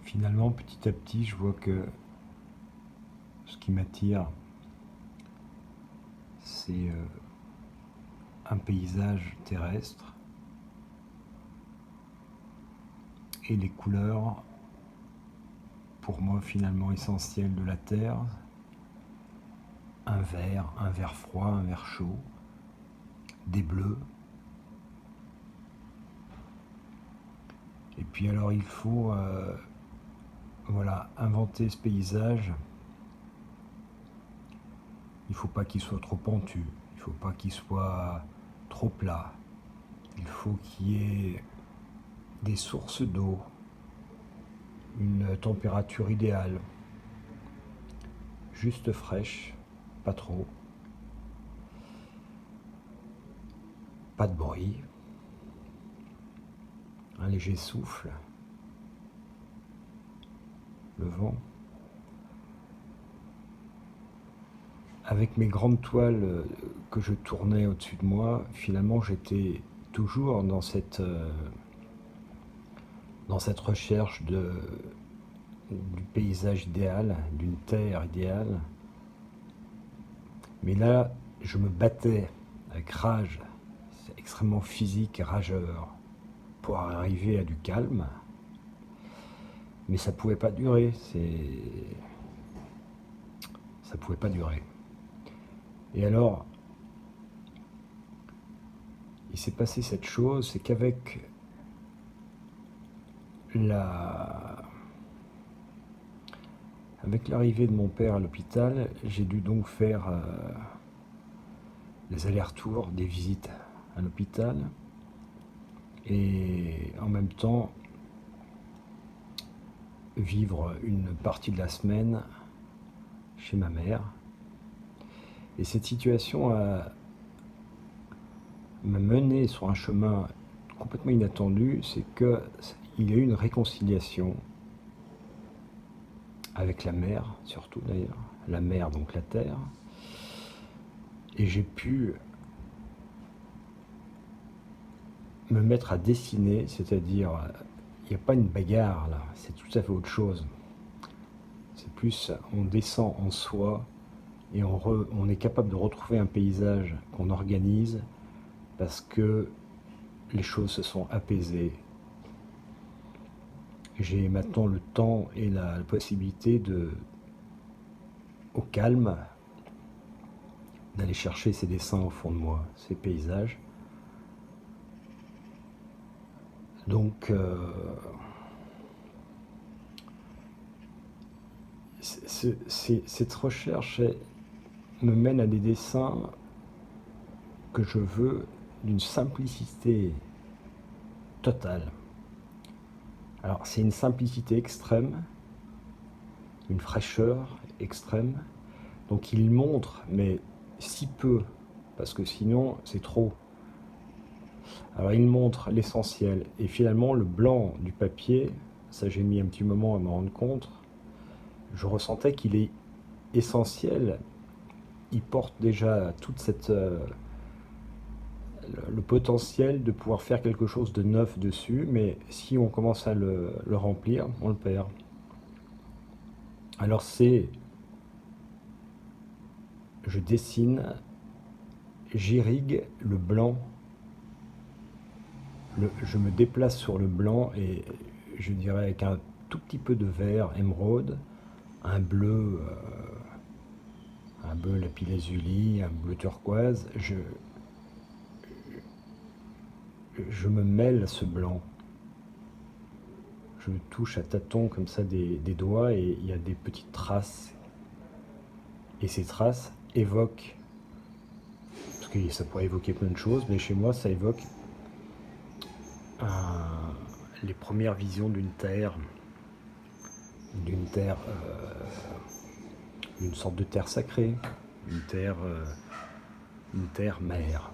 Finalement, petit à petit, je vois que ce qui m'attire, c'est un paysage terrestre et les couleurs, pour moi, finalement essentielles de la Terre. Un vert froid, un vert chaud, des bleus. Et puis alors, il faut inventer ce paysage. Il ne faut pas qu'il soit trop pentu, il ne faut pas qu'il soit trop plat. Il faut qu'il y ait des sources d'eau, une température idéale, juste fraîche, pas trop, pas de bruit, un léger souffle, le vent. Avec mes grandes toiles que je tournais au-dessus de moi, finalement j'étais toujours dans cette recherche du paysage idéal, d'une terre idéale. Mais là, je me battais avec rage, c'est extrêmement physique et rageur, pour arriver à du calme. Mais ça pouvait pas durer, ça pouvait pas durer. Et alors, il s'est passé cette chose, c'est qu'avec l'arrivée de mon père à l'hôpital, j'ai dû donc faire des allers-retours, des visites à l'hôpital, et en même temps vivre une partie de la semaine chez ma mère. Et cette situation m'a mené sur un chemin complètement inattendu, c'est qu'il y a eu une réconciliation avec la mer, surtout d'ailleurs, la mer donc la terre, et j'ai pu me mettre à dessiner, c'est-à-dire, il n'y a pas une bagarre là, c'est tout à fait autre chose. C'est plus, on descend en soi et on est capable de retrouver un paysage qu'on organise parce que les choses se sont apaisées. J'ai maintenant le temps et la possibilité au calme, d'aller chercher ces dessins au fond de moi, ces paysages. Donc, cette recherche me mène à des dessins que je veux d'une simplicité totale. Alors, c'est une simplicité extrême, une fraîcheur extrême. Donc, il montre, mais si peu, parce que sinon, c'est trop. Alors, il montre l'essentiel. Et finalement, le blanc du papier, ça j'ai mis un petit moment à m'en rendre compte, je ressentais qu'il est essentiel. Il porte déjà toute le potentiel de pouvoir faire quelque chose de neuf dessus, mais si on commence à le remplir, on le perd. Alors je dessine, j'irrigue le blanc, je me déplace sur le blanc et je dirais avec un tout petit peu de vert émeraude, un bleu lapis-lazuli, un bleu turquoise, je me mêle à ce blanc. Je touche à tâtons comme ça des doigts et il y a des petites traces. Et ces traces évoquent, parce que ça pourrait évoquer plein de choses, mais chez moi ça évoque les premières visions d'une terre, une sorte de terre sacrée, une terre mère.